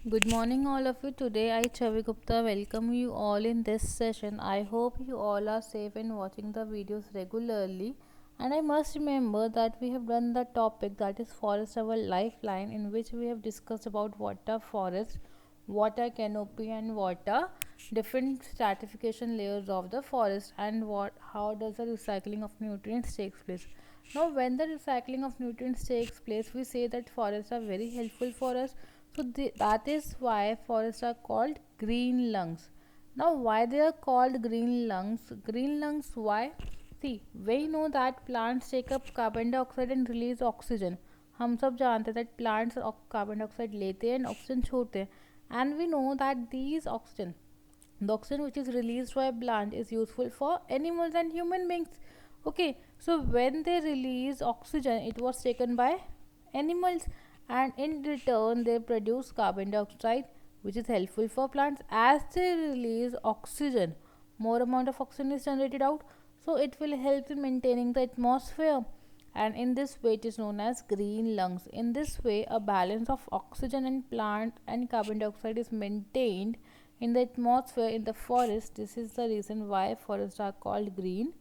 Good morning, all of you. Today, I, Chavi Gupta, welcome you all in this session. I hope you all are safe and watching the videos regularly. And I must remember that we have done the topic that is forest our lifeline, in which we have discussed about water forest, water canopy, and water different stratification layers of the forest, and what how does the recycling of nutrients takes place. Now, when the recycling of nutrients takes place, we say that forests are very helpful for us. So that is why forests are called green lungs. Now, why they are called green lungs? Green lungs, why? See, we know that plants take up carbon dioxide and release oxygen. हम सब जानते हैं that plants carbon dioxide लेते हैं and oxygen छोड़ते हैं. And we know that these oxygen, the oxygen which is released by plant, is useful for animals and human beings. Okay, so when they release oxygen, it was taken by animals, and in return they produce carbon dioxide, which is helpful for plants. As they release oxygen, more amount of oxygen is generated out, so it will help in maintaining the atmosphere, and in this way it is known as green lungs. In this way, a balance of oxygen and plant and carbon dioxide is maintained in the atmosphere in the forest. This is the reason why forests are called green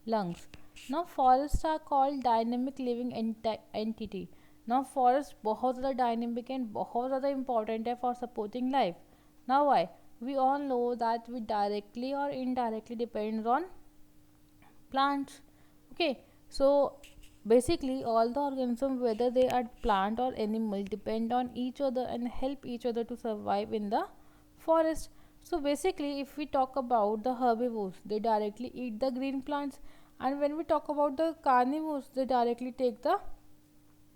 lungs. Now, forests are called dynamic living entity. Now, forest बहुत ज़्यादा dynamic and बहुत ज़्यादा important है for supporting life. Now, why? We all know that we directly or indirectly depends on plants. Okay, so basically all the organisms, whether they are plant or animal, depend on each other and help each other to survive in the forest. So basically, if we talk about the herbivores, they directly eat the green plants, and when we talk about the carnivores, they directly take the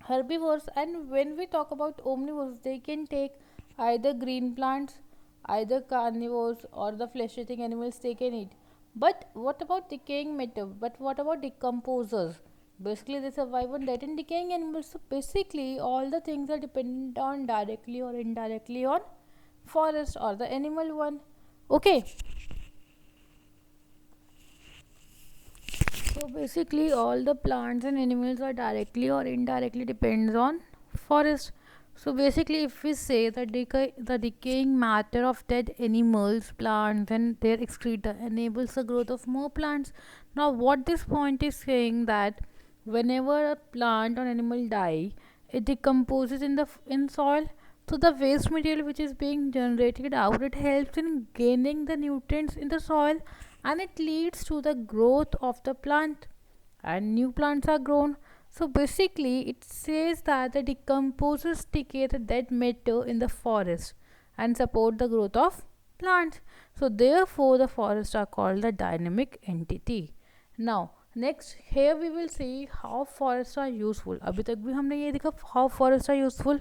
herbivores, and when we talk about omnivores, they can take either green plants, either carnivores, or the flesh eating animals they can eat. But what about decaying matter? But what about decomposers? Basically, they survive on dead and decaying animals. So basically, all the things are dependent on directly or indirectly on forest or the animal one. Okay, so basically, all the plants and animals are directly or indirectly depends on forest. So basically, if we say that the decaying matter of dead animals, plants, and their excreta enables the growth of more plants. Now, what this point is saying that whenever a plant or animal die, it decomposes in the in soil. So the waste material which is being generated out, it helps in gaining the nutrients in the soil, and it leads to the growth of the plant, and new plants are grown. So basically, it says that the decomposers decay the dead matter in the forest and support the growth of plants. So therefore, the forests are called the dynamic entity. Now, next here we will see how forests are useful. अभी तक भी हमने ये देखा how forests are useful.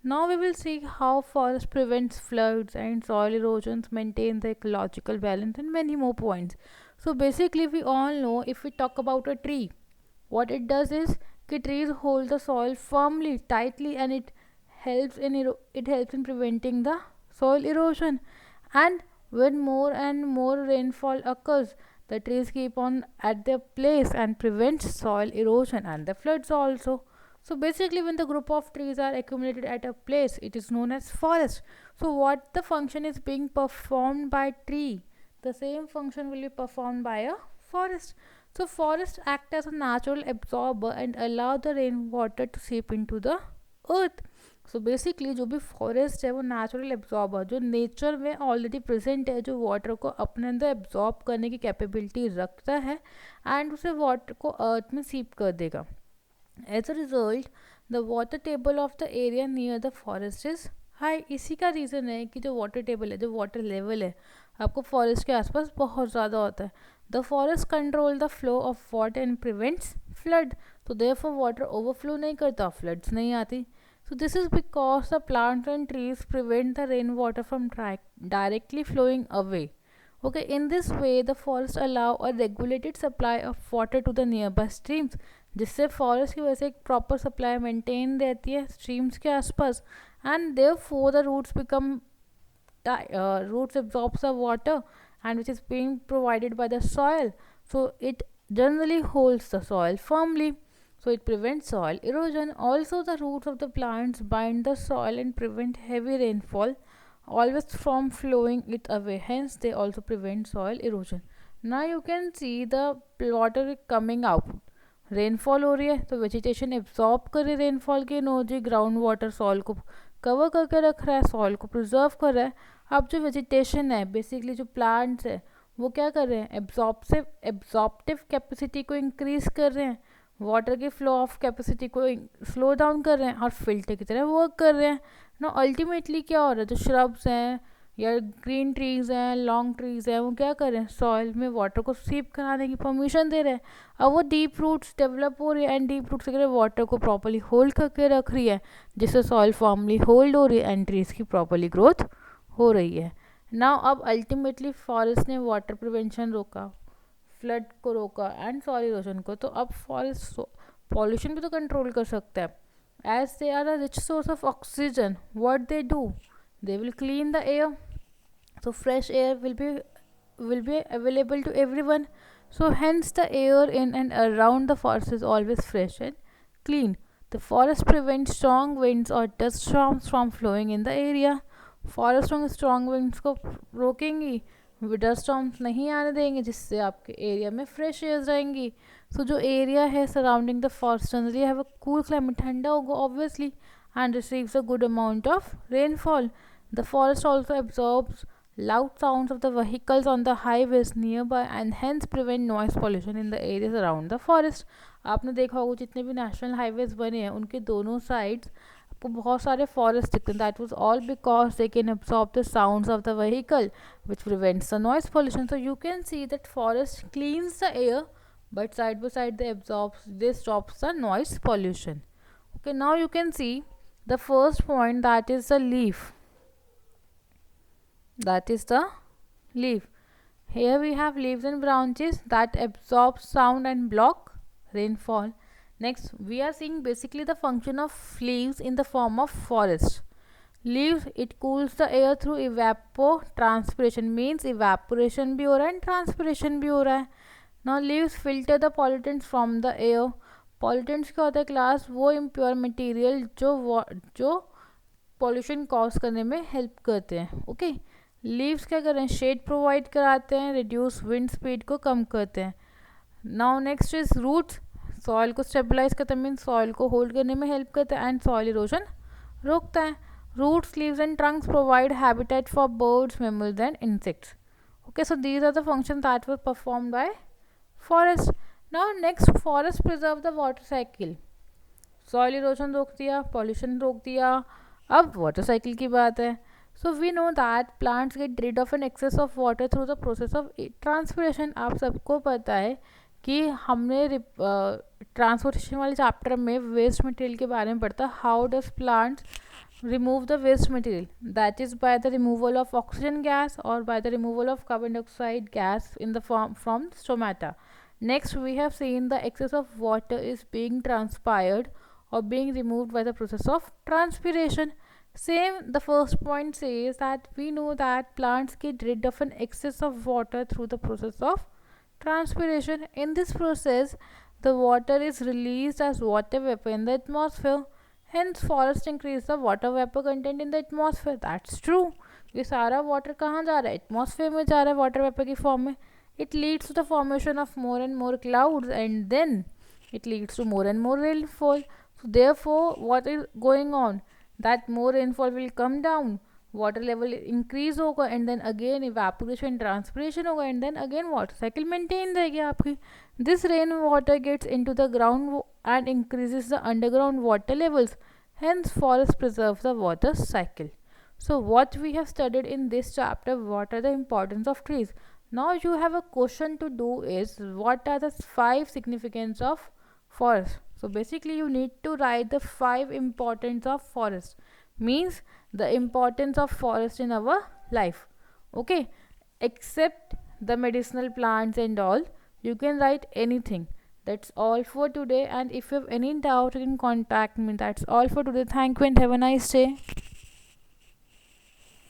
Now we will see how forest prevents floods and soil erosions, maintain the ecological balance, and many more points. So basically, we all know, if we talk about a tree, what it does is that trees hold the soil firmly, tightly, and it helps in preventing the soil erosion. And when more and more rainfall occurs, the trees keep on at their place and prevent soil erosion and the floods also. So basically, when the group of trees are accumulated at a place, it is known as forest. So what the function is being performed by tree, the same function will be performed by a forest. So forests act as a natural absorber and allow the rainwater to seep into the earth. So basically जो भी forest है वो natural absorber, जो nature में already present है, जो water को अपने अंदर एब्जॉर्ब करने की कैपेबिलिटी रखता है एंड उसे वाटर को अर्थ में सीप कर देगा. As a result, the water table of the area near the forest is high. इसी का रीज़न है कि जो वाटर टेबल है, जो वाटर लेवल है, आपको फॉरेस्ट के आसपास बहुत ज़्यादा होता है. The forest control the flow of water and prevents flood. तो देयरफॉर वाटर ओवरफ्लो नहीं करता, फ्लड्स नहीं आती. So this is because the plants and trees prevent the rainwater from directly flowing away. Okay, in this way the forests allow a regulated supply of water to the nearby streams, जिससे forest की वजह से एक proper supply maintain रहती है streams के आसपास, and therefore the roots become roots absorbs the water and which is being provided by the soil, so it generally holds the soil firmly. so it prevents soil erosion. Also, the roots of the plants bind the soil and prevent heavy rainfall always from flowing it away. Hence, they also prevent soil erosion. Now you can see the water coming out. Rainfall हो रही है तो vegetation absorb करे rainfall की energy, ground water soil को cover करके रख रहा है, सॉइल को प्रिजर्व कर रहा है. अब जो वेजिटेशन है, बेसिकली जो प्लांट्स है, वो क्या कर रहे हैं, एब्जॉर्प्टिव कैपेसिटी को इंक्रीज कर रहे हैं, वाटर के फ्लो ऑफ कैपेसिटी को स्लो डाउन कर रहे हैं और फिल्टर की तरह वर्क कर रहे हैं ना. अल्टीमेटली क्या हो रहा है, जो श्रब्स हैं या ग्रीन ट्रीज हैं, लॉन्ग ट्रीज हैं, वो क्या कर रहे हैं, सॉइल में वाटर को सीप कराने की परमिशन दे रहे हैं. अब वो डीप रूट्स डेवलप हो रही है एंड डीप रूट्स वगैरह वाटर को प्रॉपर्ली होल्ड करके रख रही है, जिससे सॉइल फॉर्मली होल्ड हो रही है एंड ट्रीज की प्रॉपर्ली ग्रोथ हो रही है. नाउ अब अल्टीमेटली फॉरेस्ट ने वाटर प्रिवेंशन रोका, फ्लड को रोका एंड सॉइल इरोजन को. तो अब फॉरेस्ट पॉल्यूशन भी तो कंट्रोल कर सकता है. As they are a rich source of oxygen, what they do, they will clean the air, so fresh air will be available to everyone. So hence the air in and around the forest is always fresh and clean. The forest prevents strong winds or dust storms from flowing in the area. Forest में strong winds को रोकेंगी, dust storms नहीं आने देंगे, जिससे आपके area में fresh air रहेंगी. सो जो एरिया है surrounding the forest generally have a cool climate, ठंडा होगा obviously, and receives a good amount of rainfall. The forest also absorbs loud sounds of the vehicles on the highways nearby and hence prevent noise pollution in the areas around the forest. आपने देखा होगा जितने भी national highways बने हैं उनके दोनों sides आपको बहुत सारे फॉरेस्ट दिखते हैं. That was all because they can absorb the sounds of the vehicle which prevents the noise pollution. So you can see that forest cleans the air but side by side they stops the noise pollution. Okay, now you can see the first point, that is the leaf. Here we have leaves and branches that absorb sound and block rainfall. Next we are seeing basically the function of leaves in the form of forest. Leaves, it cools the air through evapotranspiration, means evaporation भी हो रहा है and transpiration भी हो रहा है. Now leaves filter the pollutants from the air. Pollutants क्या होता है क्लास, वो इम्प्योर मटेरियल जो पॉल्यूशन कॉज करने में हेल्प करते हैं. ओके, लीव्स क्या कर रहे हैं, शेड प्रोवाइड कराते हैं, रिड्यूस विंड स्पीड को कम करते हैं. Now next is roots, soil को स्टेबलाइज करते हैं, मीन सॉइल को होल्ड करने में हेल्प करते हैं एंड सॉइल इरोजन रोकता है. Roots, leaves and trunks provide habitat for birds, mammals and insects. Okay, so these are the function that were performed by forest. Now next, forest preserve the water cycle. Soil erosion रोक दिया, pollution रोक दिया, अब water cycle की बात है. So we know that plants get rid of an excess of water through the process of transpiration. आप सबको पता है कि हमने ट्रांसपोर्टेशन वाले चैप्टर में वेस्ट मटेरियल के बारे में पढ़ता. How does plants remove the waste material, that is by the removal of oxygen gas or by the removal of carbon dioxide gas in the form from stomata. Next we have seen the excess of water is being transpired or being removed by the process of transpiration. Same, the first point says that we know that plants get rid of an excess of water through the process of transpiration. In this process the water is released as water vapor in the atmosphere. Hence forest increase the water vapor content in the atmosphere. That's true. ये सारा water कहाँ जा रहा है, atmosphere में जा रहा है water vapor की form में. It leads to the formation of more and more clouds and then it leads to more and more rainfall. So therefore what is going on, that more rainfall will come down, water level increase होगा and then again evaporation, transpiration होगा and then again water cycle maintain रहेगी आपकी. This rain water gets into the ground and increases the underground water levels. Hence forest preserves the water cycle. So what we have studied in this chapter, what are the importance of trees. Now you have a question to do is, what are the 5 significance of forest. So basically you need to write the 5 importance of forest, means the importance of forest in our life. Okay, except the medicinal plants and all, you can write anything. That's all for today, and if you have any doubt you can contact me. That's all for today. Thank you and have a nice day.